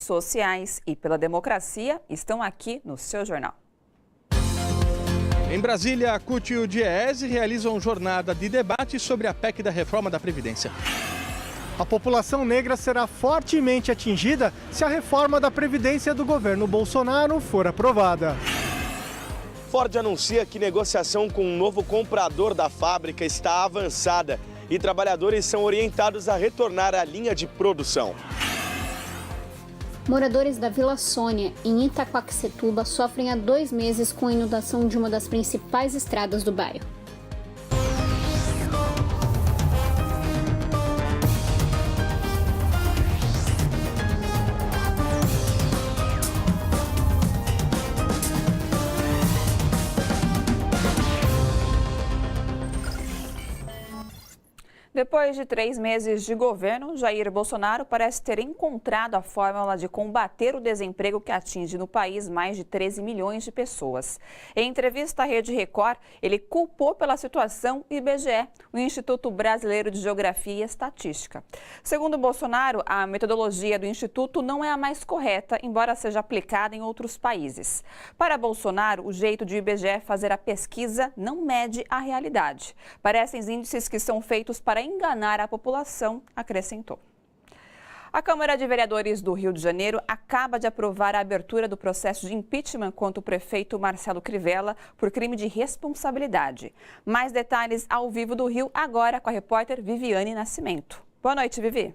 sociais e pela democracia estão aqui no seu jornal. Em Brasília, a CUT e o DIEESE realizam jornada de debate sobre a PEC da reforma da Previdência. A população negra será fortemente atingida se a reforma da Previdência do governo Bolsonaro for aprovada. Ford anuncia que negociação com um novo comprador da fábrica está avançada e trabalhadores são orientados a retornar à linha de produção. Moradores da Vila Sônia, em Itaquaquecetuba, sofrem há 2 meses com a inundação de uma das principais estradas do bairro. Depois de 3 meses de governo, Jair Bolsonaro parece ter encontrado a fórmula de combater o desemprego que atinge no país mais de 13 milhões de pessoas. Em entrevista à Rede Record, ele culpou pela situação o IBGE, o Instituto Brasileiro de Geografia e Estatística. Segundo Bolsonaro, a metodologia do Instituto não é a mais correta, embora seja aplicada em outros países. Para Bolsonaro, o jeito de o IBGE fazer a pesquisa não mede a realidade. Parecem índices que são feitos para enganar a população, acrescentou. A Câmara de Vereadores do Rio de Janeiro acaba de aprovar a abertura do processo de impeachment contra o prefeito Marcelo Crivella por crime de responsabilidade. Mais detalhes ao vivo do Rio, agora com a repórter Viviane Nascimento. Boa noite, Vivi.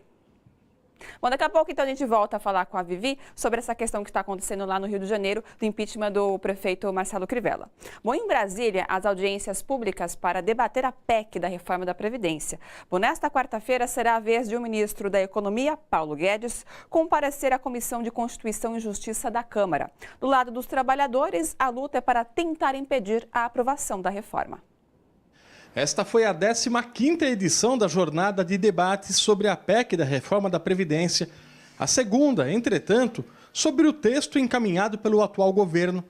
Bom, daqui a pouco então a gente volta a falar com a Vivi sobre essa questão que está acontecendo lá no Rio de Janeiro do impeachment do prefeito Marcelo Crivella. Bom, em Brasília, as audiências públicas para debater a PEC da reforma da Previdência. Bom, nesta quarta-feira será a vez de o ministro da Economia, Paulo Guedes, comparecer à Comissão de Constituição e Justiça da Câmara. Do lado dos trabalhadores, a luta é para tentar impedir a aprovação da reforma. Esta foi a 15ª edição da jornada de debates sobre a PEC da reforma da Previdência. A segunda, entretanto, sobre o texto encaminhado pelo atual governo.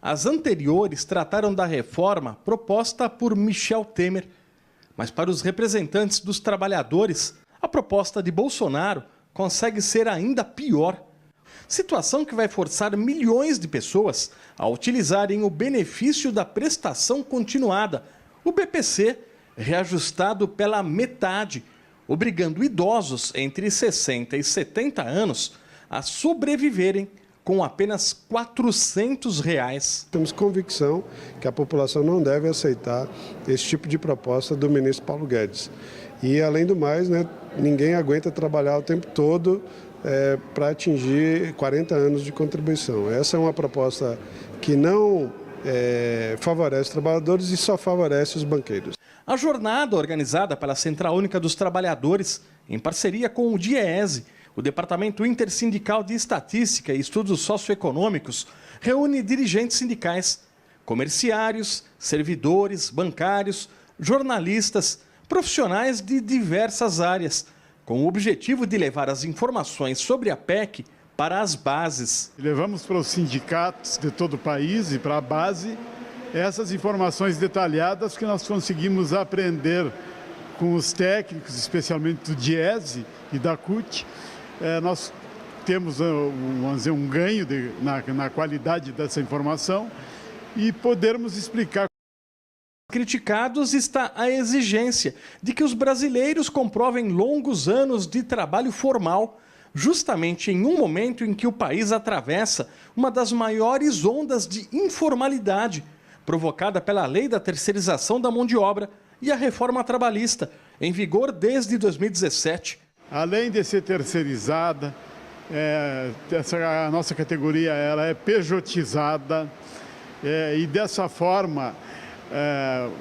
As anteriores trataram da reforma proposta por Michel Temer. Mas para os representantes dos trabalhadores, a proposta de Bolsonaro consegue ser ainda pior. Situação que vai forçar milhões de pessoas a utilizarem o benefício da prestação continuada, o BPC, reajustado pela metade, obrigando idosos entre 60 e 70 anos a sobreviverem com apenas R$ 400. Temos convicção que a população não deve aceitar esse tipo de proposta do ministro Paulo Guedes. E, além do mais, ninguém aguenta trabalhar o tempo todo para atingir 40 anos de contribuição. Essa é uma proposta que não favorece os trabalhadores e só favorece os banqueiros. A jornada, organizada pela Central Única dos Trabalhadores, em parceria com o DIEESE, o Departamento Intersindical de Estatística e Estudos Socioeconômicos, reúne dirigentes sindicais, comerciários, servidores, bancários, jornalistas, profissionais de diversas áreas, com o objetivo de levar as informações sobre a PEC para as bases. Levamos para os sindicatos de todo o país e para a base essas informações detalhadas que nós conseguimos aprender com os técnicos, especialmente do DIEESE e da CUT. Nós temos, vamos dizer, um ganho na qualidade dessa informação e podermos explicar. Criticados está a exigência de que os brasileiros comprovem longos anos de trabalho formal, justamente em um momento em que o país atravessa uma das maiores ondas de informalidade, provocada pela lei da terceirização da mão de obra e a reforma trabalhista, em vigor desde 2017. Além de ser terceirizada, a nossa categoria ela é pejotizada e dessa forma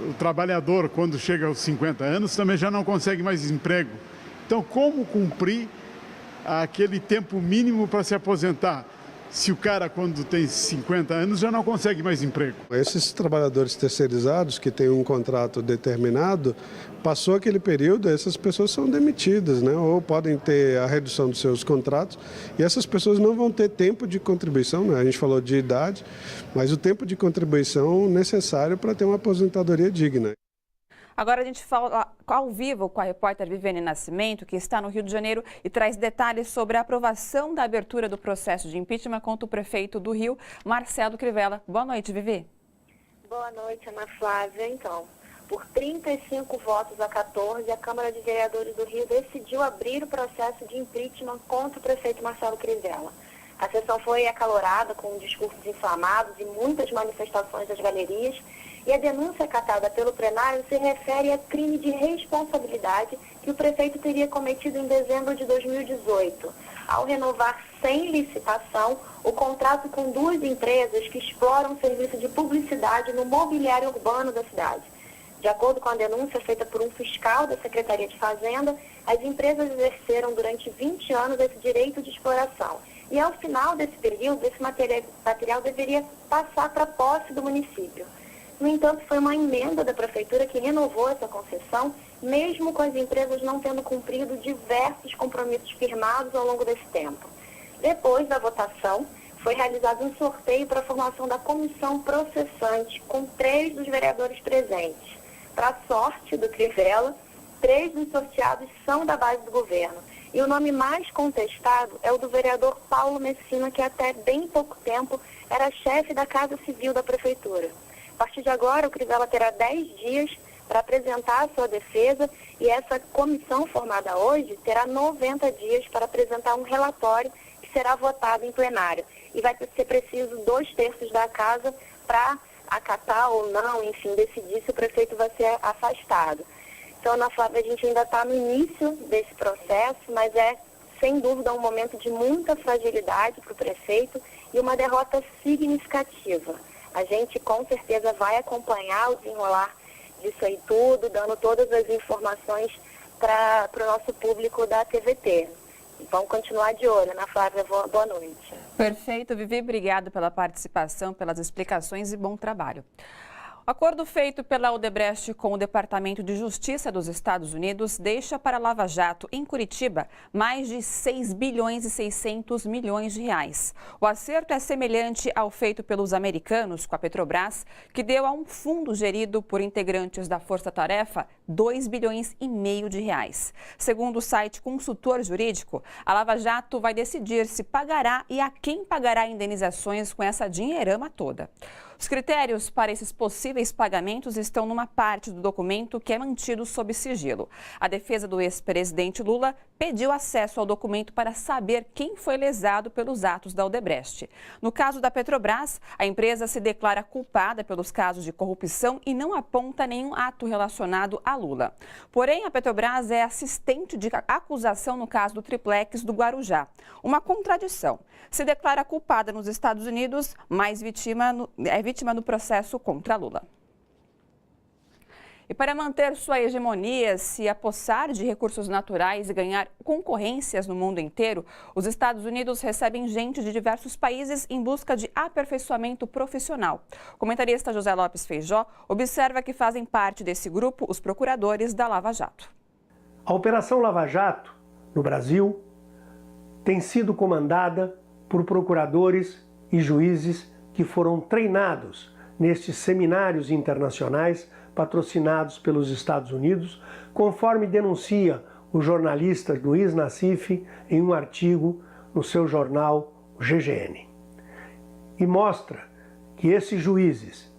o trabalhador, quando chega aos 50 anos, também já não consegue mais emprego. Então, como cumprir aquele tempo mínimo para se aposentar, se o cara, quando tem 50 anos, já não consegue mais emprego? Esses trabalhadores terceirizados que têm um contrato determinado, passou aquele período, essas pessoas são demitidas, ou podem ter a redução dos seus contratos, e essas pessoas não vão ter tempo de contribuição, A gente falou de idade, mas o tempo de contribuição necessário para ter uma aposentadoria digna. Agora a gente fala ao vivo com a repórter Viviane Nascimento, que está no Rio de Janeiro e traz detalhes sobre a aprovação da abertura do processo de impeachment contra o prefeito do Rio, Marcelo Crivella. Boa noite, Vivi. Boa noite, Ana Flávia. Então, por 35 votos a 14, a Câmara de Vereadores do Rio decidiu abrir o processo de impeachment contra o prefeito Marcelo Crivella. A sessão foi acalorada, com discursos inflamados e muitas manifestações das galerias, e a denúncia acatada pelo plenário se refere a crime de responsabilidade que o prefeito teria cometido em dezembro de 2018, ao renovar sem licitação o contrato com 2 empresas que exploram serviço de publicidade no mobiliário urbano da cidade. De acordo com a denúncia feita por um fiscal da Secretaria de Fazenda, as empresas exerceram durante 20 anos esse direito de exploração. E ao final desse período, esse material deveria passar para a posse do município. No entanto, foi uma emenda da Prefeitura que renovou essa concessão, mesmo com as empresas não tendo cumprido diversos compromissos firmados ao longo desse tempo. Depois da votação, foi realizado um sorteio para a formação da comissão processante, com 3 dos vereadores presentes. Para a sorte do Crivella, 3 dos sorteados são da base do governo. E o nome mais contestado é o do vereador Paulo Messina, que até bem pouco tempo era chefe da Casa Civil da Prefeitura. A partir de agora, o Crivella terá 10 dias para apresentar a sua defesa e essa comissão formada hoje terá 90 dias para apresentar um relatório que será votado em plenário. E vai ser preciso 2/3 da casa para acatar ou não, enfim, decidir se o prefeito vai ser afastado. Então, Ana Flávia, a gente ainda está no início desse processo, mas é, sem dúvida, um momento de muita fragilidade para o prefeito e uma derrota significativa. A gente, com certeza, vai acompanhar o desenrolar disso aí tudo, dando todas as informações para o nosso público da TVT. Vamos continuar de olho. Ana Flávia, boa noite. Perfeito, Vivi. Obrigada pela participação, pelas explicações e bom trabalho. O acordo feito pela Odebrecht com o Departamento de Justiça dos Estados Unidos deixa para a Lava Jato, em Curitiba, mais de 6 bilhões e 600 milhões de reais. O acerto é semelhante ao feito pelos americanos com a Petrobras, que deu a um fundo gerido por integrantes da Força Tarefa 2 bilhões e meio de reais. Segundo o site consultor jurídico, a Lava Jato vai decidir se pagará e a quem pagará indenizações com essa dinheirama toda. Os critérios para esses possíveis pagamentos estão numa parte do documento que é mantido sob sigilo. A defesa do ex-presidente Lula pediu acesso ao documento para saber quem foi lesado pelos atos da Odebrecht. No caso da Petrobras, a empresa se declara culpada pelos casos de corrupção e não aponta nenhum ato relacionado a Lula. Porém, a Petrobras é assistente de acusação no caso do triplex do Guarujá. Uma contradição. Se declara culpada nos Estados Unidos, mas vítima do processo contra Lula. E para manter sua hegemonia, se apossar de recursos naturais e ganhar concorrências no mundo inteiro, os Estados Unidos recebem gente de diversos países em busca de aperfeiçoamento profissional. O comentarista José Lopes Feijó observa que fazem parte desse grupo os procuradores da Lava Jato. A Operação Lava Jato, no Brasil, tem sido comandada por procuradores e juízes que foram treinados nestes seminários internacionais patrocinados pelos Estados Unidos, conforme denuncia o jornalista Luiz Nassif em um artigo no seu jornal GGN. E mostra que esses juízes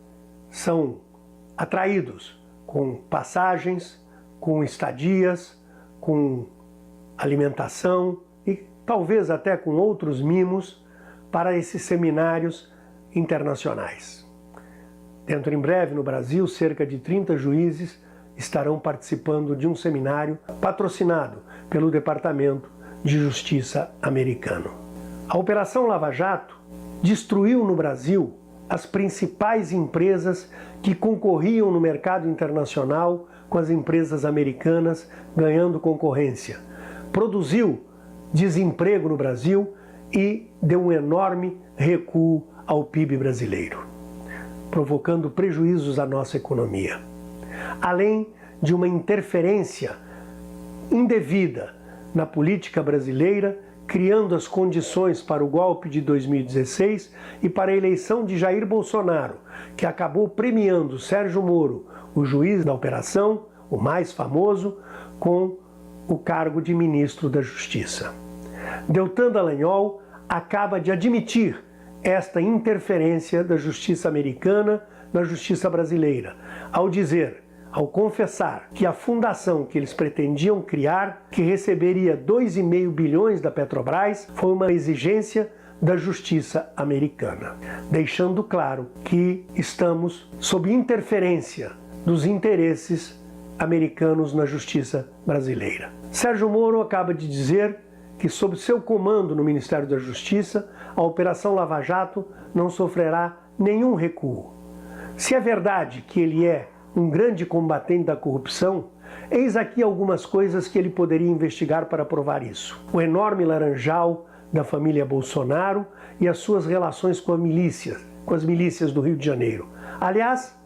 são atraídos com passagens, com estadias, com alimentação e talvez até com outros mimos para esses seminários internacionais. Dentro em breve, no Brasil, cerca de 30 juízes estarão participando de um seminário patrocinado pelo Departamento de Justiça americano. A Operação Lava Jato destruiu no Brasil as principais empresas que concorriam no mercado internacional com as empresas americanas, ganhando concorrência. Produziu desemprego no Brasil e deu um enorme recuo ao PIB brasileiro, provocando prejuízos à nossa economia. Além de uma interferência indevida na política brasileira, criando as condições para o golpe de 2016 e para a eleição de Jair Bolsonaro, que acabou premiando Sérgio Moro, o juiz da operação, o mais famoso, com o cargo de ministro da Justiça. Deltan Dallagnol acaba de admitir esta interferência da justiça americana na justiça brasileira, ao confessar que a fundação que eles pretendiam criar, que receberia 2,5 bilhões da Petrobras, foi uma exigência da justiça americana, deixando claro que estamos sob interferência dos interesses americanos na justiça brasileira. Sérgio Moro acaba de dizer que, sob seu comando no Ministério da Justiça, a Operação Lava Jato não sofrerá nenhum recuo. Se é verdade que ele é um grande combatente da corrupção, eis aqui algumas coisas que ele poderia investigar para provar isso. O enorme laranjal da família Bolsonaro e as suas relações com as milícias do Rio de Janeiro. Aliás,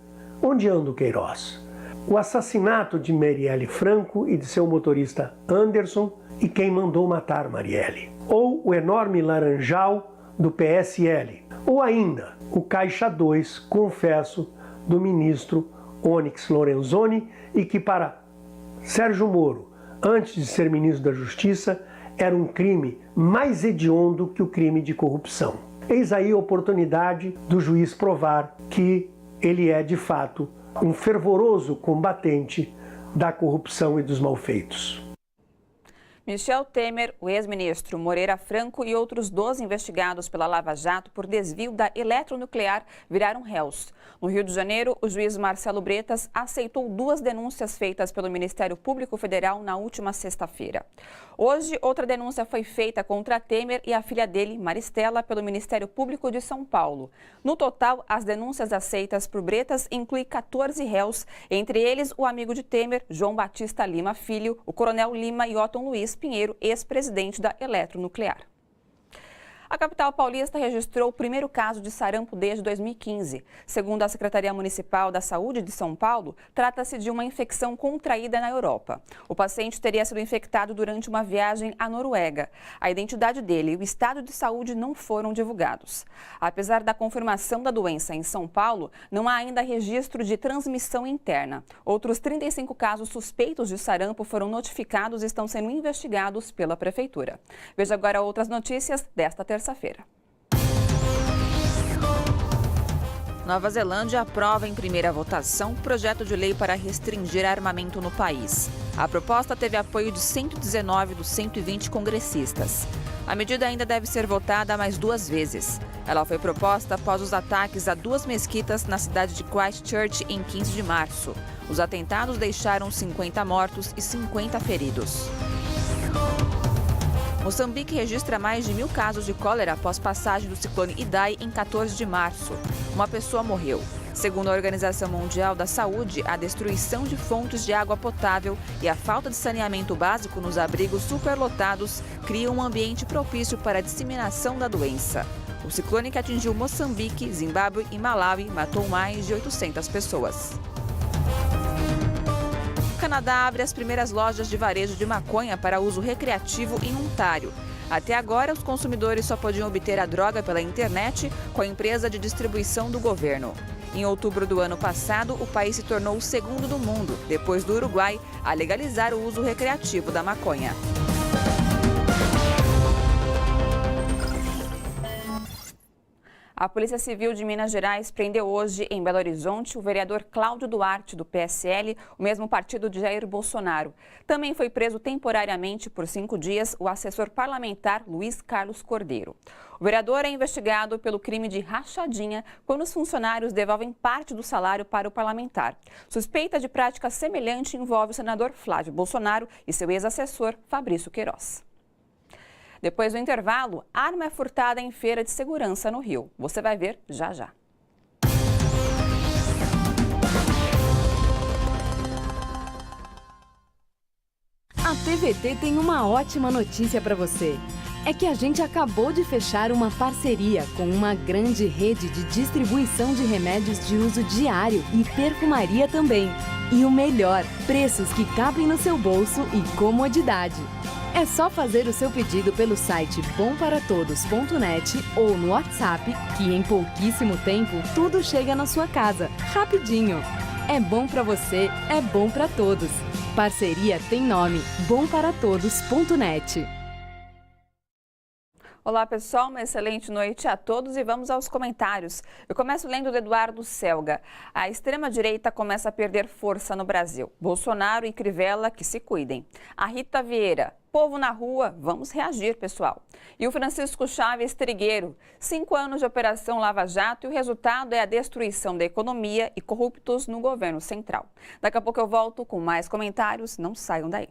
onde anda o Queiroz? O assassinato de Marielle Franco e de seu motorista Anderson e quem mandou matar Marielle. Ou o enorme laranjal do PSL. Ou ainda o Caixa 2, confesso, do ministro Onyx Lorenzoni e que para Sérgio Moro, antes de ser ministro da Justiça, era um crime mais hediondo que o crime de corrupção. Eis aí a oportunidade do juiz provar que ele é, de fato, um fervoroso combatente da corrupção e dos malfeitos. Michel Temer, o ex-ministro Moreira Franco e outros 12 investigados pela Lava Jato por desvio da eletronuclear viraram réus. No Rio de Janeiro, o juiz Marcelo Bretas aceitou 2 denúncias feitas pelo Ministério Público Federal na última sexta-feira. Hoje, outra denúncia foi feita contra Temer e a filha dele, Maristela, pelo Ministério Público de São Paulo. No total, as denúncias aceitas por Bretas incluem 14 réus, entre eles o amigo de Temer, João Batista Lima Filho, o Coronel Lima e Otton Luiz Pinheiro, ex-presidente da Eletronuclear. A capital paulista registrou o primeiro caso de sarampo desde 2015. Segundo a Secretaria Municipal da Saúde de São Paulo, trata-se de uma infecção contraída na Europa. O paciente teria sido infectado durante uma viagem à Noruega. A identidade dele e o estado de saúde não foram divulgados. Apesar da confirmação da doença em São Paulo, não há ainda registro de transmissão interna. Outros 35 casos suspeitos de sarampo foram notificados e estão sendo investigados pela Prefeitura. Veja agora outras notícias desta terça-feira. Nova Zelândia aprova em primeira votação projeto de lei para restringir armamento no país. A proposta teve apoio de 119 dos 120 congressistas. A medida ainda deve ser votada mais 2 vezes. Ela foi proposta após os ataques a 2 mesquitas na cidade de Christchurch em 15 de março. Os atentados deixaram 50 mortos e 50 feridos. Moçambique registra mais de 1.000 casos de cólera após passagem do ciclone Idai em 14 de março. Uma pessoa morreu. Segundo a Organização Mundial da Saúde, a destruição de fontes de água potável e a falta de saneamento básico nos abrigos superlotados criam um ambiente propício para a disseminação da doença. O ciclone que atingiu Moçambique, Zimbábue e Malawi matou mais de 800 pessoas. O Canadá abre as primeiras lojas de varejo de maconha para uso recreativo em Ontário. Até agora, os consumidores só podiam obter a droga pela internet com a empresa de distribuição do governo. Em outubro do ano passado, o país se tornou o segundo do mundo, depois do Uruguai, a legalizar o uso recreativo da maconha. A Polícia Civil de Minas Gerais prendeu hoje, em Belo Horizonte, o vereador Cláudio Duarte, do PSL, o mesmo partido de Jair Bolsonaro. Também foi preso temporariamente por 5 dias o assessor parlamentar Luiz Carlos Cordeiro. O vereador é investigado pelo crime de rachadinha quando os funcionários devolvem parte do salário para o parlamentar. Suspeita de prática semelhante envolve o senador Flávio Bolsonaro e seu ex-assessor Fabrício Queiroz. Depois do intervalo, arma é furtada em feira de segurança no Rio. Você vai ver já já. A TVT tem uma ótima notícia para você. É que a gente acabou de fechar uma parceria com uma grande rede de distribuição de remédios de uso diário e perfumaria também. E o melhor, preços que cabem no seu bolso e comodidade. É só fazer o seu pedido pelo site bomparatodos.net ou no WhatsApp, que em pouquíssimo tempo tudo chega na sua casa, rapidinho. É bom para você, é bom para todos. Parceria tem nome: bomparatodos.net. Olá pessoal, uma excelente noite a todos e vamos aos comentários. Eu começo lendo do Eduardo Selga. A extrema-direita começa a perder força no Brasil. Bolsonaro e Crivella que se cuidem. A Rita Vieira: povo na rua, vamos reagir, pessoal. E o Francisco Chaves Trigueiro: 5 anos de Operação Lava Jato e o resultado é a destruição da economia e corruptos no governo central. Daqui a pouco eu volto com mais comentários, não saiam daí.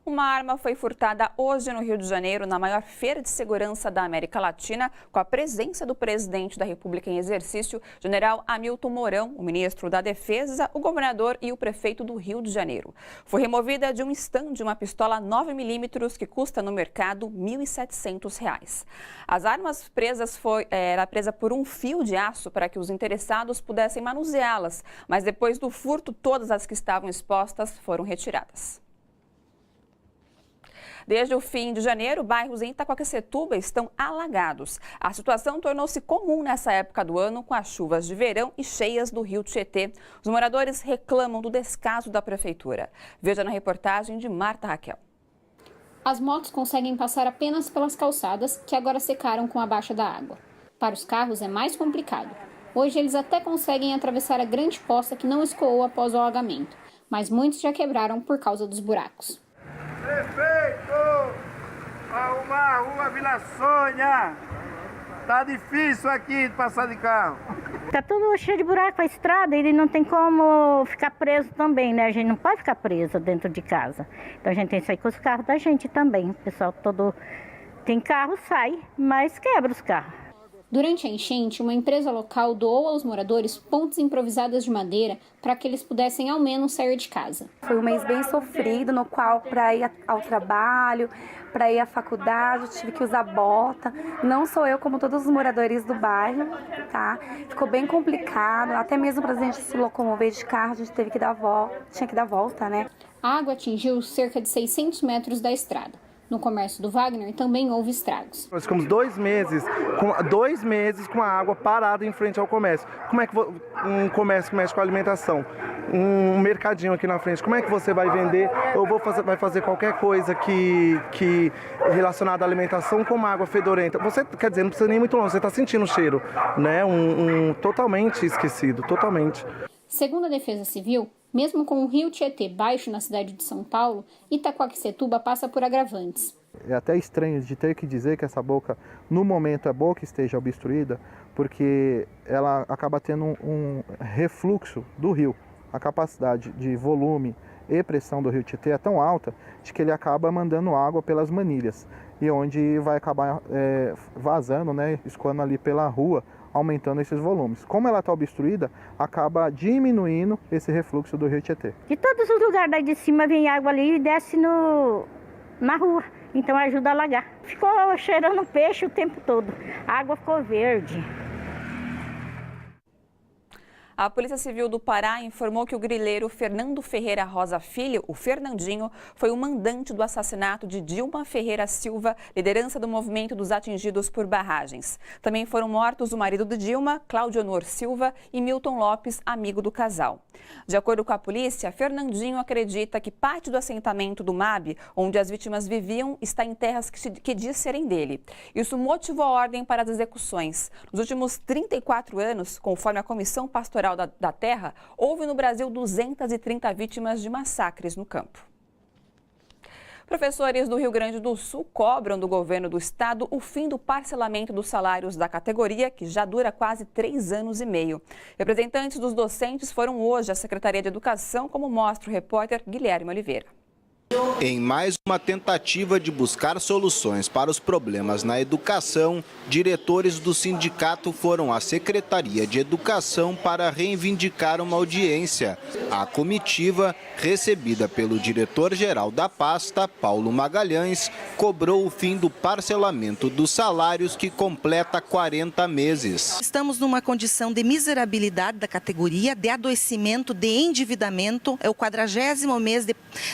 Uma arma foi furtada hoje no Rio de Janeiro, na maior feira de segurança da América Latina, com a presença do presidente da República em exercício, general Hamilton Mourão, o ministro da Defesa, o governador e o prefeito do Rio de Janeiro. Foi removida de um estande uma pistola 9mm que custa no mercado R$ 1.700. As armas presas era presa por um fio de aço para que os interessados pudessem manuseá-las, mas depois do furto, todas as que estavam expostas foram retiradas. Desde o fim de janeiro, bairros em Itaquaquecetuba estão alagados. A situação tornou-se comum nessa época do ano, com as chuvas de verão e cheias do rio Tietê. Os moradores reclamam do descaso da prefeitura. Veja na reportagem de Marta Raquel. As motos conseguem passar apenas pelas calçadas, que agora secaram com a baixa da água. Para os carros é mais complicado. Hoje eles até conseguem atravessar a grande poça que não escoou após o alagamento, mas muitos já quebraram por causa dos buracos. Prefeito, arrumar a rua Vila Sônia. Tá difícil aqui de passar de carro. Tá tudo cheio de buraco, a estrada, ele não tem como ficar preso também, né? A gente não pode ficar preso dentro de casa. Então a gente tem que sair com os carros da gente também. O pessoal todo tem carro, sai, mas quebra os carros. Durante a enchente, uma empresa local doou aos moradores pontes improvisadas de madeira para que eles pudessem ao menos sair de casa. Foi um mês bem sofrido, no qual para ir ao trabalho, para ir à faculdade, eu tive que usar bota. Não sou eu, como todos os moradores do bairro, tá? Ficou bem complicado, até mesmo para a gente se locomover de carro, a gente teve que dar volta, tinha que dar volta, né? A água atingiu cerca de 600 metros da estrada. No comércio do Wagner também houve estragos. Nós ficamos 2 meses com a água parada em frente ao comércio. Como é que um comércio que mexe com a alimentação, um mercadinho aqui na frente, como é que você vai vender ou vai fazer qualquer coisa que relacionada à alimentação com uma água fedorenta? Você, quer dizer, não precisa nem muito longe, você está sentindo o cheiro, né? Totalmente esquecido, totalmente. Segundo a Defesa Civil, mesmo com o rio Tietê baixo na cidade de São Paulo, Itaquaquecetuba passa por agravantes. É até estranho de ter que dizer que essa boca, no momento, é boa que esteja obstruída, porque ela acaba tendo um refluxo do rio. A capacidade de volume e pressão do rio Tietê é tão alta de que ele acaba mandando água pelas manilhas, e onde vai acabar vazando, né, escoando ali pela rua, aumentando esses volumes. Como ela está obstruída, acaba diminuindo esse refluxo do rio Tietê. De todos os lugares daí de cima vem água ali e desce na rua, então ajuda a alagar. Ficou cheirando peixe o tempo todo, a água ficou verde. A Polícia Civil do Pará informou que o grileiro Fernando Ferreira Rosa Filho, o Fernandinho, foi o mandante do assassinato de Dilma Ferreira Silva, liderança do movimento dos atingidos por barragens. Também foram mortos o marido de Dilma, Cláudio Honor Silva, e Milton Lopes, amigo do casal. De acordo com a polícia, Fernandinho acredita que parte do assentamento do MAB, onde as vítimas viviam, está em terras que diz serem dele. Isso motivou a ordem para as execuções. Nos últimos 34 anos, conforme a Comissão Pastoral da Terra, houve no Brasil 230 vítimas de massacres no campo. Professores do Rio Grande do Sul cobram do governo do estado o fim do parcelamento dos salários da categoria, que já dura quase 3 anos e meio. Representantes dos docentes foram hoje à Secretaria de Educação, como mostra o repórter Guilherme Oliveira. Em mais uma tentativa de buscar soluções para os problemas na educação, diretores do sindicato foram à Secretaria de Educação para reivindicar uma audiência. A comitiva, recebida pelo diretor-geral da pasta, Paulo Magalhães, cobrou o fim do parcelamento dos salários que completa 40 meses. Estamos numa condição de miserabilidade da categoria, de adoecimento, de endividamento, é o 40º mês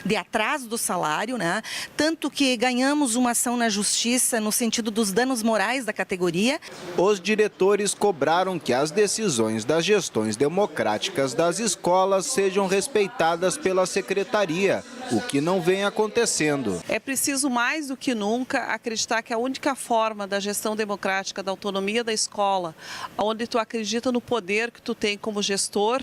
de atraso do salário, né? Tanto que ganhamos uma ação na justiça no sentido dos danos morais da categoria. Os diretores cobraram que as decisões das gestões democráticas das escolas sejam respeitadas pela secretaria, o que não vem acontecendo. É preciso mais do que nunca acreditar que a única forma da gestão democrática, da autonomia da escola, onde tu acredita no poder que tu tem como gestor,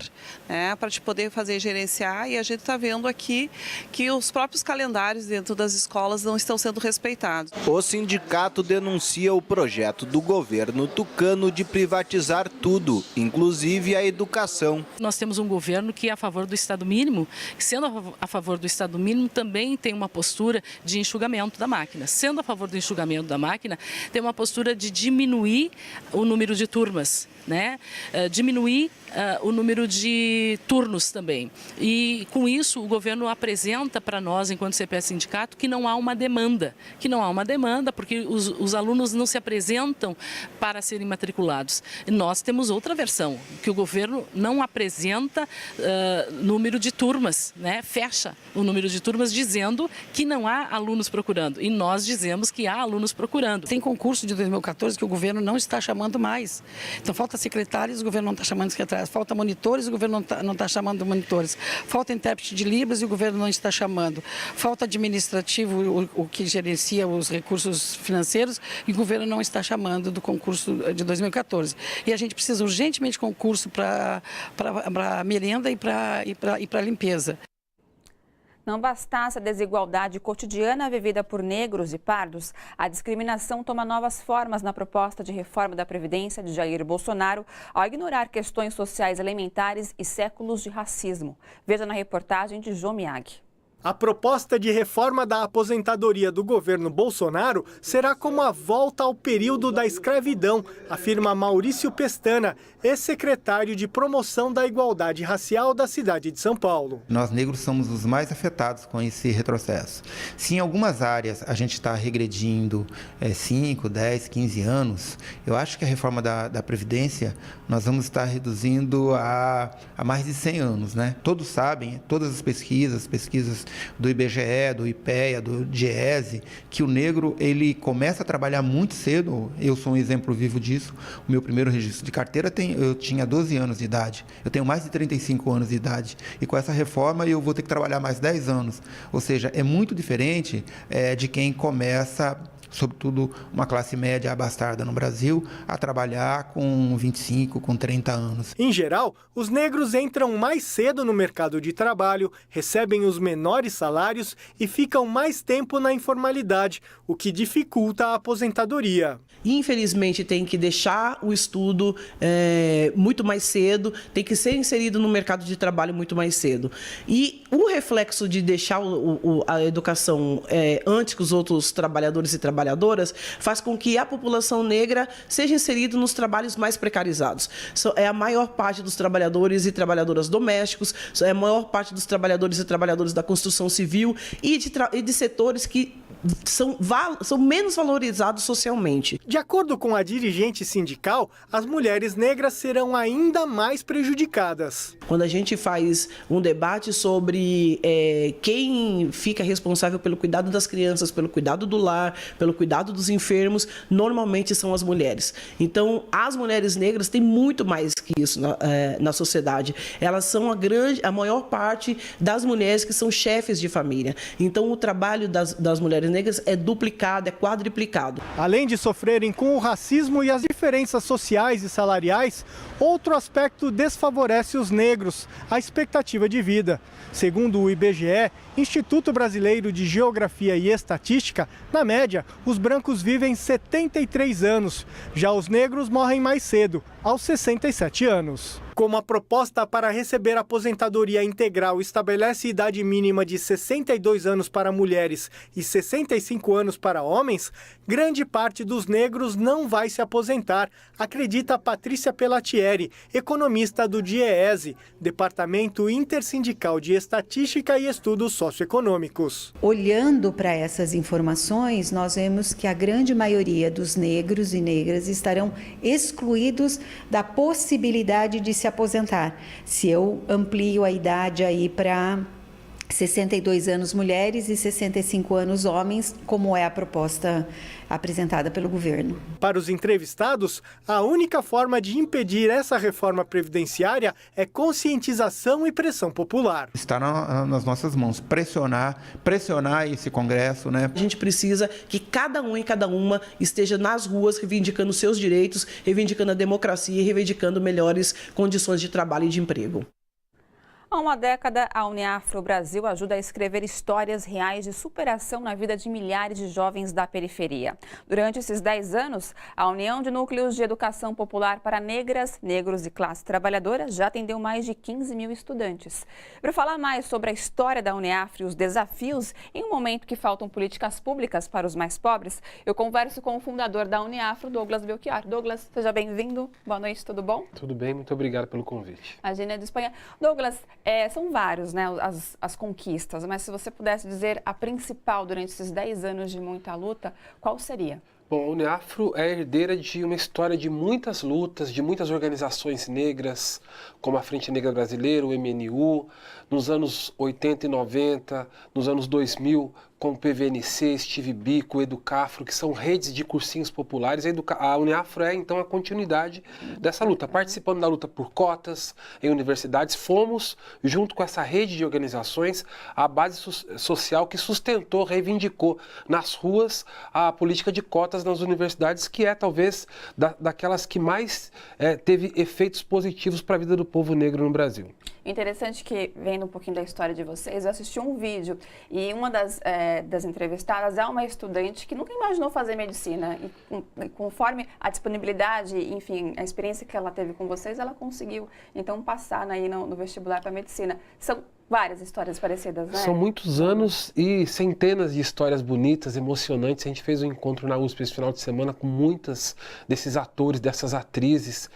né, para te poder fazer gerenciar, e a gente está vendo aqui que os próprios calendários dentro das escolas não estão sendo respeitados. O sindicato denuncia o projeto do governo tucano de privatizar tudo, inclusive a educação. Nós temos um governo que é a favor do Estado mínimo, sendo a favor do Estado mínimo também tem uma postura de enxugamento da máquina. Sendo a favor do enxugamento da máquina, tem uma postura de diminuir o número de turmas, né? Diminuir o número de turnos também. E com isso o governo apresenta para nós, enquanto CPS Sindicato, que não há uma demanda. Que não há uma demanda porque os alunos não se apresentam para serem matriculados. E nós temos outra versão, que o governo não apresenta número de turmas, né? Fecha o número de turmas dizendo que não há alunos procurando. E nós dizemos que há alunos procurando. Tem concurso de 2014 que o governo não está chamando mais. Então falta secretários, o governo não está chamando secretários. Falta monitores, o governo não está chamando monitores. Falta intérprete de Libras e o governo não está chamando. Falta administrativo, o que gerencia os recursos financeiros, e o governo não está chamando do concurso de 2014. E a gente precisa urgentemente de concurso para merenda e para limpeza. Não bastasse a desigualdade cotidiana vivida por negros e pardos, a discriminação toma novas formas na proposta de reforma da Previdência de Jair Bolsonaro ao ignorar questões sociais elementares e séculos de racismo. Veja na reportagem de João Miyagi. A proposta de reforma da aposentadoria do governo Bolsonaro será como a volta ao período da escravidão, afirma Maurício Pestana, ex-secretário de Promoção da Igualdade Racial da cidade de São Paulo. Nós negros somos os mais afetados com esse retrocesso. Se em algumas áreas a gente está regredindo 5, 10, 15 anos, eu acho que a reforma da Previdência nós vamos estar reduzindo a mais de 100 anos, né? Todos sabem, todas as pesquisas do IBGE, do IPEA, do DIEESE, que o negro ele começa a trabalhar muito cedo. Eu sou um exemplo vivo disso. O meu primeiro registro de carteira eu tinha 12 anos de idade. Eu tenho mais de 35 anos de idade. E com essa reforma eu vou ter que trabalhar mais 10 anos. Ou seja, é muito diferente de quem começa, sobretudo uma classe média abastada no Brasil, a trabalhar com 25, com 30 anos. Em geral, os negros entram mais cedo no mercado de trabalho, recebem os menores salários e ficam mais tempo na informalidade, o que dificulta a aposentadoria. Infelizmente, tem que deixar o estudo muito mais cedo, tem que ser inserido no mercado de trabalho muito mais cedo. E o reflexo de deixar a educação antes que os outros trabalhadores e trabalhadoras faz com que a população negra seja inserida nos trabalhos mais precarizados. É a maior parte dos trabalhadores e trabalhadoras domésticos, é a maior parte dos trabalhadores e trabalhadoras da construção civil e de setores que são menos valorizados socialmente. De acordo com a dirigente sindical, as mulheres negras serão ainda mais prejudicadas. Quando a gente faz um debate sobre quem fica responsável pelo cuidado das crianças, pelo cuidado do lar, pelo cuidado dos enfermos, normalmente são as mulheres. Então, as mulheres negras têm muito mais que isso na sociedade. Elas são a maior parte das mulheres que são chefes de família. Então, o trabalho das mulheres negras é duplicado, é quadriplicado. Além de sofrerem com o racismo e as diferenças sociais e salariais, outro aspecto desfavorece os negros, a expectativa de vida. Segundo o IBGE, Instituto Brasileiro de Geografia e Estatística, na média, os brancos vivem 73 anos. Já os negros morrem mais cedo, aos 67 anos. Como a proposta para receber aposentadoria integral estabelece idade mínima de 62 anos para mulheres e 65 anos para homens, grande parte dos negros não vai se aposentar, acredita Patrícia Pellatieri, economista do DIEESE, Departamento Intersindical de Estatística e Estudos Socioeconômicos. Olhando para essas informações, nós vemos que a grande maioria dos negros e negras estarão excluídos da possibilidade de se aposentar. Se eu amplio a idade aí para 62 anos mulheres e 65 anos homens, como é a proposta apresentada pelo governo. Para os entrevistados, a única forma de impedir essa reforma previdenciária é conscientização e pressão popular. Está nas nossas mãos pressionar esse Congresso, né? A gente precisa que cada um e cada uma esteja nas ruas reivindicando seus direitos, reivindicando a democracia e reivindicando melhores condições de trabalho e de emprego. Há uma década, a Uniafro Brasil ajuda a escrever histórias reais de superação na vida de milhares de jovens da periferia. Durante esses 10 anos, a União de Núcleos de Educação Popular para Negras, Negros e Classe Trabalhadora já atendeu mais de 15 mil estudantes. Para falar mais sobre a história da Uniafro e os desafios em um momento que faltam políticas públicas para os mais pobres, eu converso com o fundador da Uniafro, Douglas Belchior. Douglas, seja bem-vindo. Boa noite, tudo bom? Tudo bem, muito obrigado pelo convite. A Gina de Espanha. Douglas, são vários, né, as conquistas, mas se você pudesse dizer a principal durante esses 10 anos de muita luta, qual seria? Bom, a Uniafro é herdeira de uma história de muitas lutas, de muitas organizações negras, como a Frente Negra Brasileira, o MNU, nos anos 80 e 90, nos anos 2000, com o PVNC, Steve Biko, Educafro, que são redes de cursinhos populares. A Uniafro é, então, a continuidade dessa luta. Participando da luta por cotas em universidades, fomos, junto com essa rede de organizações, a base social que sustentou, reivindicou nas ruas a política de cotas nas universidades, que é, talvez, daquelas que mais teve efeitos positivos para a vida do povo negro no Brasil. Interessante que, vendo um pouquinho da história de vocês, eu assisti um vídeo e uma das entrevistadas é uma estudante que nunca imaginou fazer medicina e conforme a disponibilidade, enfim, a experiência que ela teve com vocês, ela conseguiu, então, passar aí no vestibular para medicina. São várias histórias parecidas, né? São muitos anos e centenas de histórias bonitas, emocionantes. A gente fez um encontro na USP esse final de semana com muitas desses atores, dessas atrizes.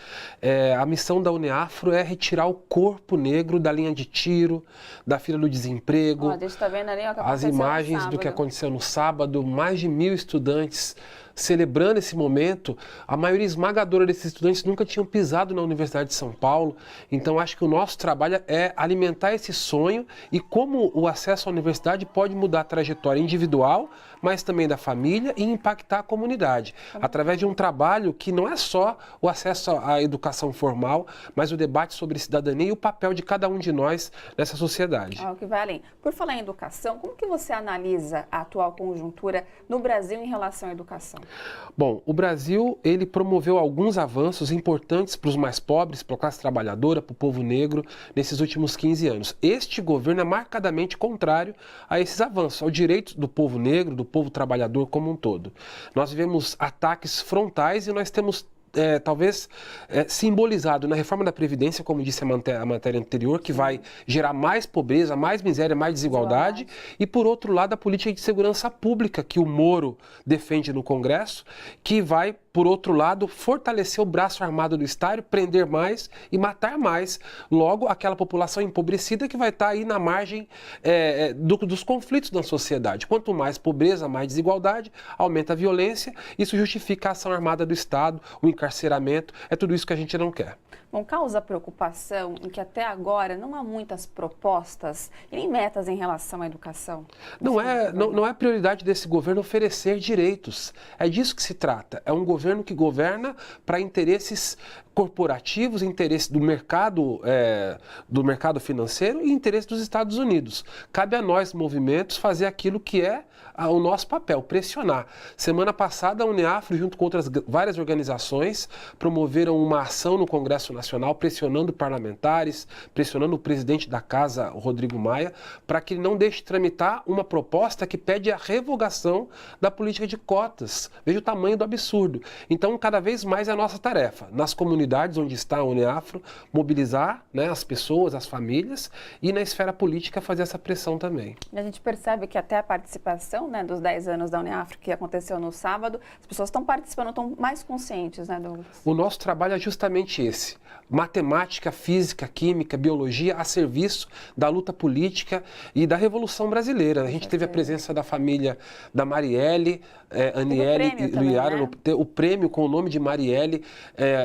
A missão da Uniafro é retirar o corpo negro da linha de tiro, da fila do desemprego. A gente está vendo ali as imagens do que aconteceu no sábado, mais de 1.000 estudantes celebrando esse momento. A maioria esmagadora desses estudantes nunca tinham pisado na Universidade de São Paulo. Então, acho que o nosso trabalho é alimentar esse sonho e como o acesso à universidade pode mudar a trajetória individual, mas também da família e impactar a comunidade. Através de um trabalho que não é só o acesso à educação formal, mas o debate sobre cidadania e o papel de cada um de nós nessa sociedade. O que vai além. Por falar em educação, como que você analisa a atual conjuntura no Brasil em relação à educação? Bom, o Brasil, ele promoveu alguns avanços importantes para os mais pobres, para a classe trabalhadora, para o povo negro, nesses últimos 15 anos. Este governo é marcadamente contrário a esses avanços, ao direito do povo negro, do povo trabalhador como um todo. Nós vivemos ataques frontais e nós temos talvez simbolizado na reforma da Previdência, como disse a matéria anterior, que vai gerar mais pobreza, mais miséria, mais desigualdade, e por outro lado a política de segurança pública que o Moro defende no Congresso, que vai, por outro lado, fortalecer o braço armado do Estado, prender mais e matar mais, logo aquela população empobrecida que vai estar aí na margem dos conflitos da sociedade. Quanto mais pobreza, mais desigualdade, aumenta a violência, isso justifica a ação armada do Estado, o encarceramento, é tudo isso que a gente não quer. Bom, causa preocupação em que até agora não há muitas propostas e nem metas em relação à educação? Não é prioridade desse governo oferecer direitos. É disso que se trata. É um governo que governa para interesses corporativos, interesses do mercado financeiro e interesse dos Estados Unidos. Cabe a nós, movimentos, fazer aquilo que é o nosso papel, pressionar. Semana passada, a Uniafro, junto com outras várias organizações, promoveram uma ação no Congresso Nacional, pressionando parlamentares, pressionando o presidente da Casa, Rodrigo Maia, para que ele não deixe tramitar uma proposta que pede a revogação da política de cotas. Veja o tamanho do absurdo. Então, cada vez mais é a nossa tarefa, nas comunidades, comunidades onde está a Uniafro, mobilizar, né, as pessoas, as famílias, e na esfera política fazer essa pressão também. A gente percebe que até a participação, né, dos 10 anos da Uniafro, que aconteceu no sábado, as pessoas estão participando, estão mais conscientes, né, Douglas? O nosso trabalho é justamente esse: matemática, física, química, biologia a serviço da luta política e da Revolução Brasileira. A gente teve a presença da família da Marielle, Aniele e Luiara, né? O prêmio com o nome de Marielle,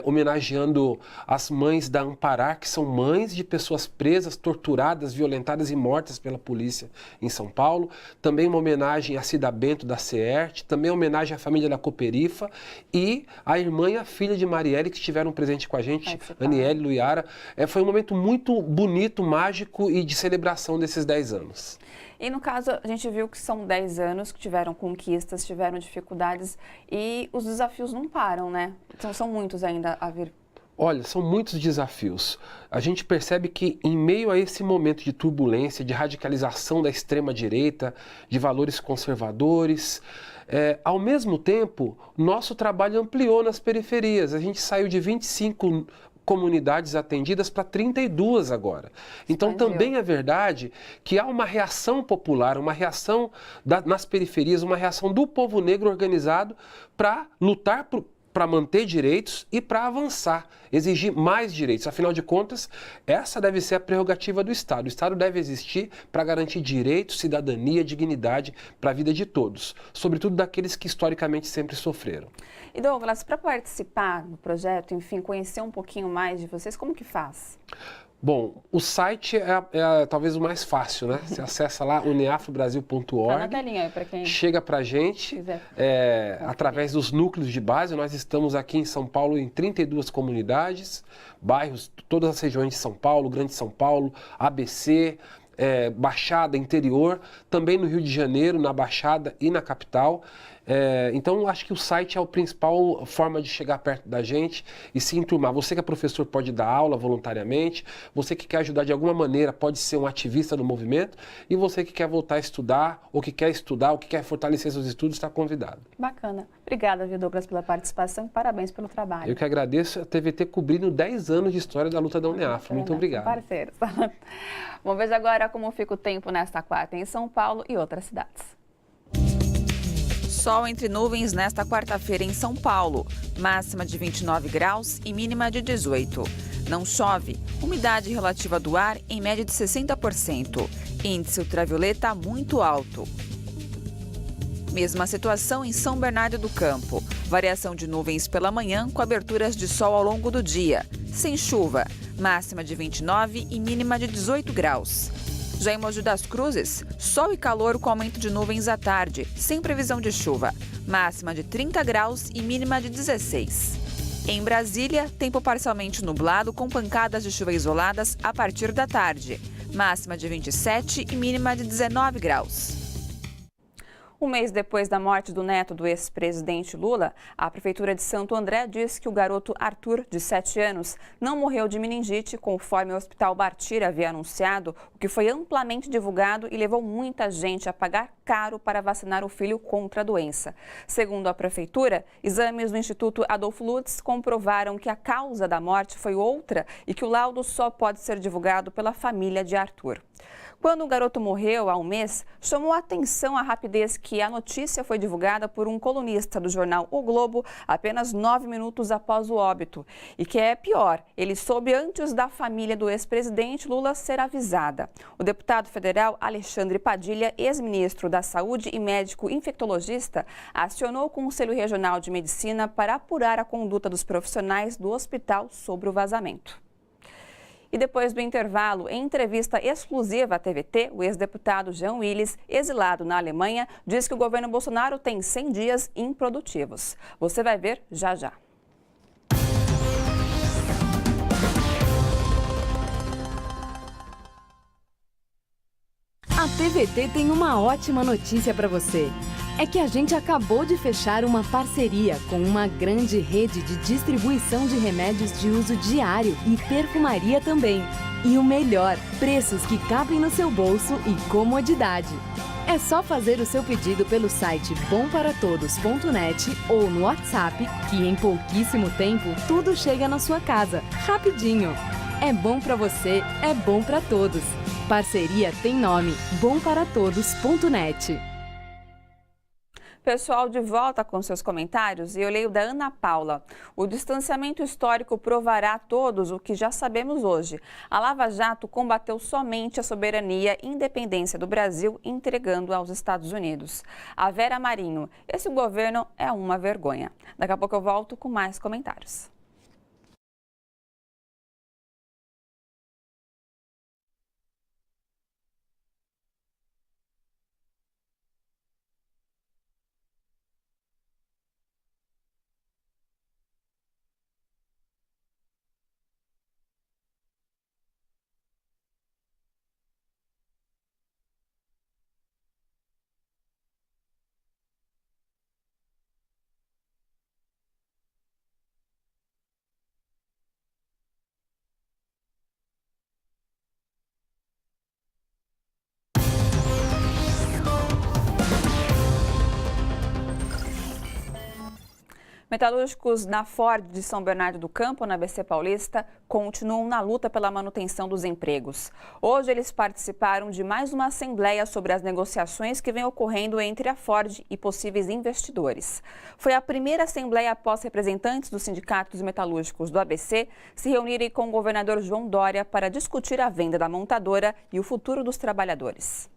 homenageando as mães da Amparar, que são mães de pessoas presas, torturadas, violentadas e mortas pela polícia em São Paulo. Também uma homenagem a Cida Bento da CERT, também homenagem à família da Cooperifa e a irmã e a filha de Marielle que estiveram presentes com a gente, Aniele e Luiara. Foi um momento muito bonito, mágico e de celebração desses 10 anos. E no caso, a gente viu que são 10 anos que tiveram conquistas, tiveram dificuldades e os desafios não param, né? Então são muitos ainda a vir. Olha, são muitos desafios. A gente percebe que em meio a esse momento de turbulência, de radicalização da extrema-direita, de valores conservadores, ao mesmo tempo, nosso trabalho ampliou nas periferias. A gente saiu de 25 comunidades atendidas para 32 agora. Então também é verdade que há uma reação popular, uma reação nas periferias, uma reação do povo negro organizado para lutar para manter direitos e para avançar, exigir mais direitos. Afinal de contas, essa deve ser a prerrogativa do Estado. O Estado deve existir para garantir direitos, cidadania, dignidade para a vida de todos, sobretudo daqueles que historicamente sempre sofreram. E Douglas, para participar do projeto, enfim, conhecer um pouquinho mais de vocês, como que faz? Bom, o site é talvez o mais fácil, né? Você acessa lá uniafrobrasil.org, tá na telinha aí para quem chega para a gente através dos núcleos de base. Nós estamos aqui em São Paulo em 32 comunidades, bairros, todas as regiões de São Paulo, Grande São Paulo, ABC, Baixada, interior, também no Rio de Janeiro, na Baixada e na capital. Então, acho que o site é a principal forma de chegar perto da gente e se enturmar. Você que é professor pode dar aula voluntariamente, você que quer ajudar de alguma maneira pode ser um ativista do movimento e você que quer voltar a estudar, ou que quer estudar, ou que quer fortalecer seus estudos, está convidado. Bacana. Obrigada, viu, Douglas, pela participação e parabéns pelo trabalho. Eu que agradeço a TVT cobrindo 10 anos de história da luta da Uniafro. Muito obrigado. Parceiros. Vamos ver agora como fica o tempo nesta quarta em São Paulo e outras cidades. Sol entre nuvens nesta quarta-feira em São Paulo. Máxima de 29 graus e mínima de 18. Não chove. Umidade relativa do ar em média de 60%. Índice ultravioleta muito alto. Mesma situação em São Bernardo do Campo. Variação de nuvens pela manhã com aberturas de sol ao longo do dia. Sem chuva. Máxima de 29 e mínima de 18 graus. Já em Mogi das Cruzes, sol e calor com aumento de nuvens à tarde, sem previsão de chuva. Máxima de 30 graus e mínima de 16. Em Brasília, tempo parcialmente nublado com pancadas de chuva isoladas a partir da tarde. Máxima de 27 e mínima de 19 graus. Um mês depois da morte do neto do ex-presidente Lula, a Prefeitura de Santo André diz que o garoto Arthur, de 7 anos, não morreu de meningite, conforme o Hospital Bartira havia anunciado, o que foi amplamente divulgado e levou muita gente a pagar caro para vacinar o filho contra a doença. Segundo a Prefeitura, exames do Instituto Adolfo Lutz comprovaram que a causa da morte foi outra e que o laudo só pode ser divulgado pela família de Arthur. Quando o garoto morreu há um mês, chamou a atenção a rapidez que a notícia foi divulgada por um colunista do jornal O Globo apenas 9 minutos após o óbito. E que é pior, ele soube antes da família do ex-presidente Lula ser avisada. O deputado federal Alexandre Padilha, ex-ministro da Saúde e médico infectologista, acionou o Conselho Regional de Medicina para apurar a conduta dos profissionais do hospital sobre o vazamento. E depois do intervalo, em entrevista exclusiva à TVT, o ex-deputado Jean Willis, exilado na Alemanha, diz que o governo Bolsonaro tem 100 dias improdutivos. Você vai ver já já. A TVT tem uma ótima notícia para você. É que a gente acabou de fechar uma parceria com uma grande rede de distribuição de remédios de uso diário e perfumaria também. E o melhor, preços que cabem no seu bolso e comodidade. É só fazer o seu pedido pelo site bomparatodos.net ou no WhatsApp, que em pouquíssimo tempo tudo chega na sua casa, rapidinho. É bom para você, é bom para todos. Parceria tem nome, bomparatodos.net. Pessoal, de volta com seus comentários e eu leio da Ana Paula. O distanciamento histórico provará a todos o que já sabemos hoje. A Lava Jato combateu somente a soberania e independência do Brasil, entregando aos Estados Unidos. A Vera Marinho, esse governo é uma vergonha. Daqui a pouco eu volto com mais comentários. Metalúrgicos na Ford de São Bernardo do Campo, na ABC Paulista, continuam na luta pela manutenção dos empregos. Hoje eles participaram de mais uma assembleia sobre as negociações que vem ocorrendo entre a Ford e possíveis investidores. Foi a primeira assembleia após representantes dos sindicatos metalúrgicos do ABC se reunirem com o governador João Dória para discutir a venda da montadora e o futuro dos trabalhadores.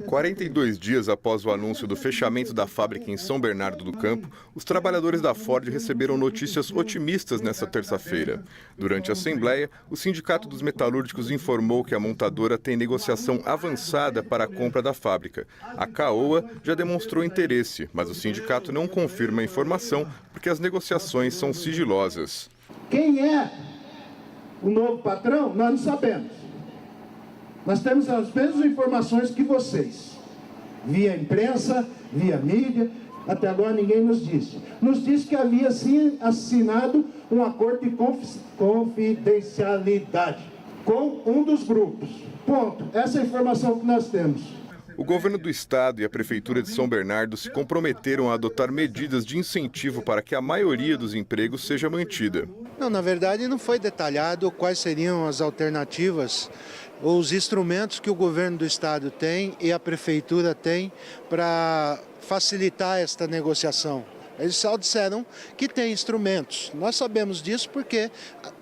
42 dias após o anúncio do fechamento da fábrica em São Bernardo do Campo, os trabalhadores da Ford receberam notícias otimistas nesta terça-feira. Durante a assembleia, o Sindicato dos Metalúrgicos informou que a montadora tem negociação avançada para a compra da fábrica. A Caoa já demonstrou interesse, mas o sindicato não confirma a informação porque as negociações são sigilosas. Quem é o novo patrão, nós não sabemos. Nós temos as mesmas informações que vocês, via imprensa, via mídia, até agora ninguém nos disse. Nos disse que havia sim assinado um acordo de confidencialidade com um dos grupos. Ponto. Essa é a informação que nós temos. O governo do estado e a prefeitura de São Bernardo se comprometeram a adotar medidas de incentivo para que a maioria dos empregos seja mantida. Não, na verdade não foi detalhado quais seriam as alternativas ou os instrumentos que o governo do estado tem e a prefeitura tem para facilitar esta negociação. Eles só disseram que tem instrumentos. Nós sabemos disso porque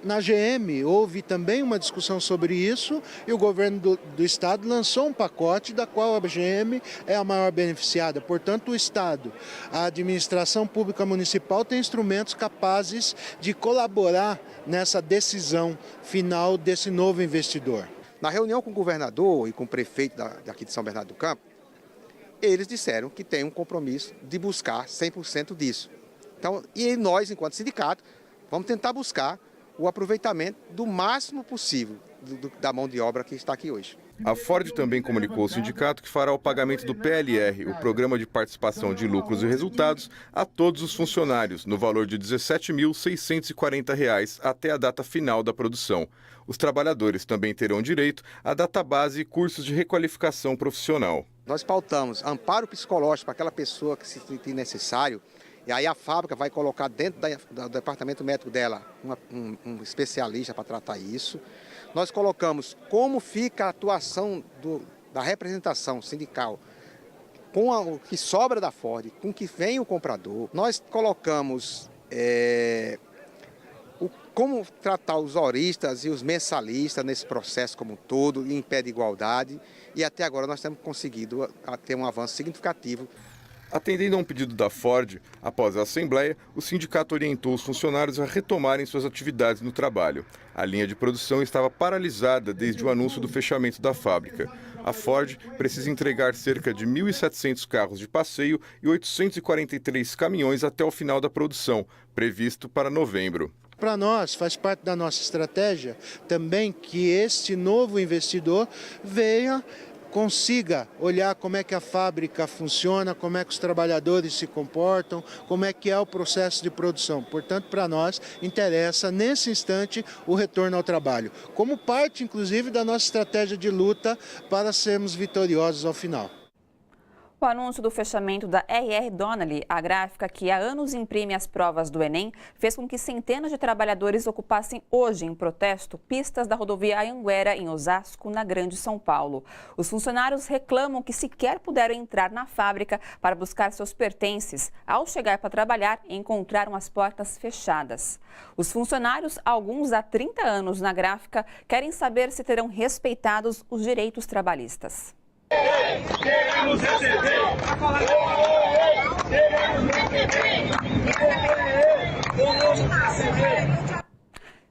na GM houve também uma discussão sobre isso e o governo do estado lançou um pacote da qual a GM é a maior beneficiada. Portanto, o estado, a administração pública municipal tem instrumentos capazes de colaborar nessa decisão final desse novo investidor. Na reunião com o governador e com o prefeito daqui de São Bernardo do Campo, eles disseram que tem um compromisso de buscar 100% disso. Então, e nós, enquanto sindicato, vamos tentar buscar o aproveitamento do máximo possível da mão de obra que está aqui hoje. A Ford também comunicou ao sindicato que fará o pagamento do PLR, o Programa de Participação de Lucros e Resultados, a todos os funcionários, no valor de R$ 17.640 até a data final da produção. Os trabalhadores também terão direito à database e cursos de requalificação profissional. Nós pautamos amparo psicológico para aquela pessoa que se sentir necessário, e aí a fábrica vai colocar dentro do departamento médico dela um especialista para tratar isso. Nós colocamos como fica a atuação da representação sindical com o que sobra da Ford, com o que vem o comprador. Nós colocamos como tratar os horistas e os mensalistas nesse processo como um todo, em pé de igualdade, e até agora nós temos conseguido ter um avanço significativo. Atendendo a um pedido da Ford, após a assembleia, o sindicato orientou os funcionários a retomarem suas atividades no trabalho. A linha de produção estava paralisada desde o anúncio do fechamento da fábrica. A Ford precisa entregar cerca de 1.700 carros de passeio e 843 caminhões até o final da produção, previsto para novembro. Para nós, faz parte da nossa estratégia também que este novo investidor consiga olhar como é que a fábrica funciona, como é que os trabalhadores se comportam, como é que é o processo de produção. Portanto, para nós, interessa, nesse instante, o retorno ao trabalho, como parte, inclusive, da nossa estratégia de luta para sermos vitoriosos ao final. O anúncio do fechamento da R.R. Donnelley, a gráfica que há anos imprime as provas do Enem, fez com que centenas de trabalhadores ocupassem hoje em protesto pistas da rodovia Anhanguera, em Osasco, na Grande São Paulo. Os funcionários reclamam que sequer puderam entrar na fábrica para buscar seus pertences. Ao chegar para trabalhar, encontraram as portas fechadas. Os funcionários, alguns há 30 anos na gráfica, querem saber se terão respeitados os direitos trabalhistas. Queremos receber! Queremos receber!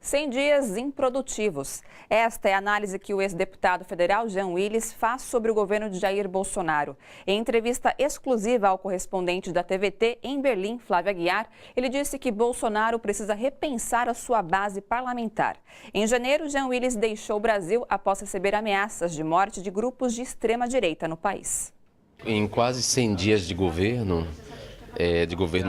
100 dias improdutivos. Esta é a análise que o ex-deputado federal Jean Willis faz sobre o governo de Jair Bolsonaro. Em entrevista exclusiva ao correspondente da TVT em Berlim, Flávio Aguiar, ele disse que Bolsonaro precisa repensar a sua base parlamentar. Em janeiro, Jean Willis deixou o Brasil após receber ameaças de morte de grupos de extrema-direita no país. Em quase 100 dias de governo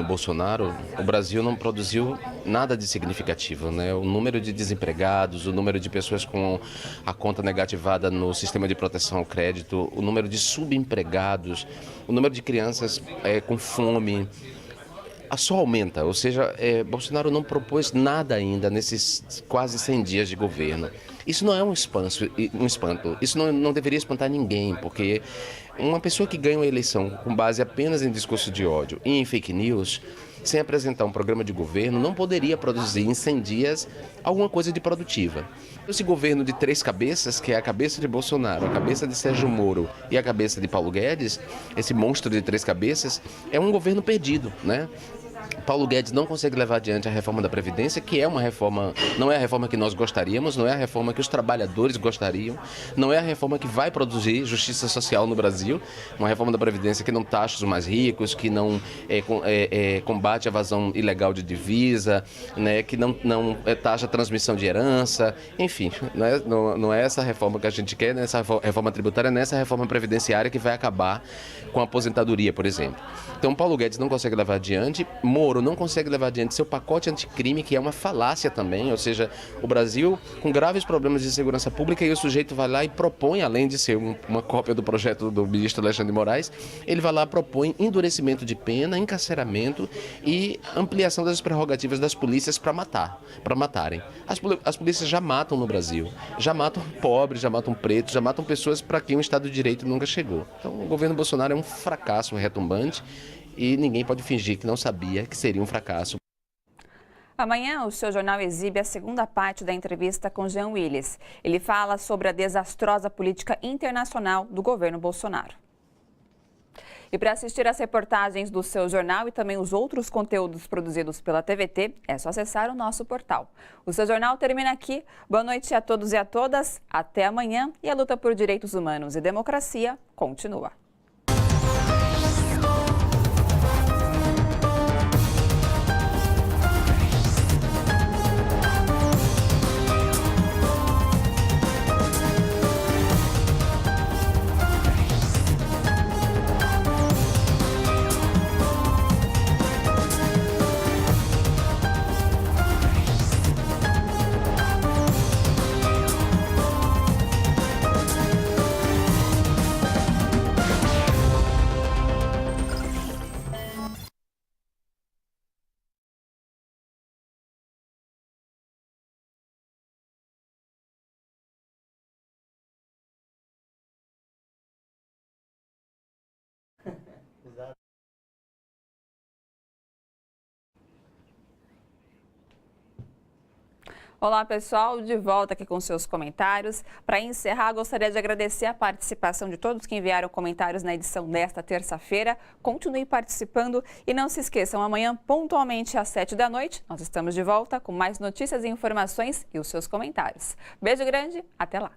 Bolsonaro, o Brasil não produziu nada de significativo, né? O número de desempregados, o número de pessoas com a conta negativada no sistema de proteção ao crédito, o número de subempregados, o número de crianças com fome, só aumenta. Ou seja, Bolsonaro não propôs nada ainda nesses quase 100 dias de governo. Isso não é um espanto. Isso não deveria espantar ninguém, porque uma pessoa que ganha uma eleição com base apenas em discurso de ódio e em fake news, sem apresentar um programa de governo, não poderia produzir em 100 dias alguma coisa de produtiva. Esse governo de 3 cabeças, que é a cabeça de Bolsonaro, a cabeça de Sérgio Moro e a cabeça de Paulo Guedes, esse monstro de 3 cabeças, é um governo perdido, né? Paulo Guedes não consegue levar adiante a reforma da Previdência, que é uma reforma, não é a reforma que nós gostaríamos, não é a reforma que os trabalhadores gostariam, não é a reforma que vai produzir justiça social no Brasil, uma reforma da Previdência que não taxa os mais ricos, que não combate a evasão ilegal de divisa, né, que não taxa a transmissão de herança, enfim, não é essa reforma que a gente quer, nessa reforma tributária, nessa reforma previdenciária que vai acabar com a aposentadoria, por exemplo. Então, Paulo Guedes não consegue levar adiante, Moro não consegue levar adiante seu pacote anticrime, que é uma falácia também, ou seja, o Brasil com graves problemas de segurança pública e o sujeito vai lá e propõe, além de ser uma cópia do projeto do ministro Alexandre de Moraes, ele vai lá e propõe endurecimento de pena, encarceramento e ampliação das prerrogativas das polícias para matarem. As polícias já matam no Brasil, já matam pobres, já matam pretos, já matam pessoas para quem o Estado de Direito nunca chegou. Então, o governo Bolsonaro é um fracasso retumbante e ninguém pode fingir que não sabia que seria um fracasso. Amanhã, o seu jornal exibe a segunda parte da entrevista com Jean Willis. Ele fala sobre a desastrosa política internacional do governo Bolsonaro. E para assistir às reportagens do seu jornal e também os outros conteúdos produzidos pela TVT, é só acessar o nosso portal. O seu jornal termina aqui. Boa noite a todos e a todas. Até amanhã e a luta por direitos humanos e democracia continua. Olá, pessoal, de volta aqui com seus comentários. Para encerrar, gostaria de agradecer a participação de todos que enviaram comentários na edição desta terça-feira. Continue participando e não se esqueçam, amanhã, pontualmente às 7 da noite, nós estamos de volta com mais notícias e informações e os seus comentários. Beijo grande, até lá!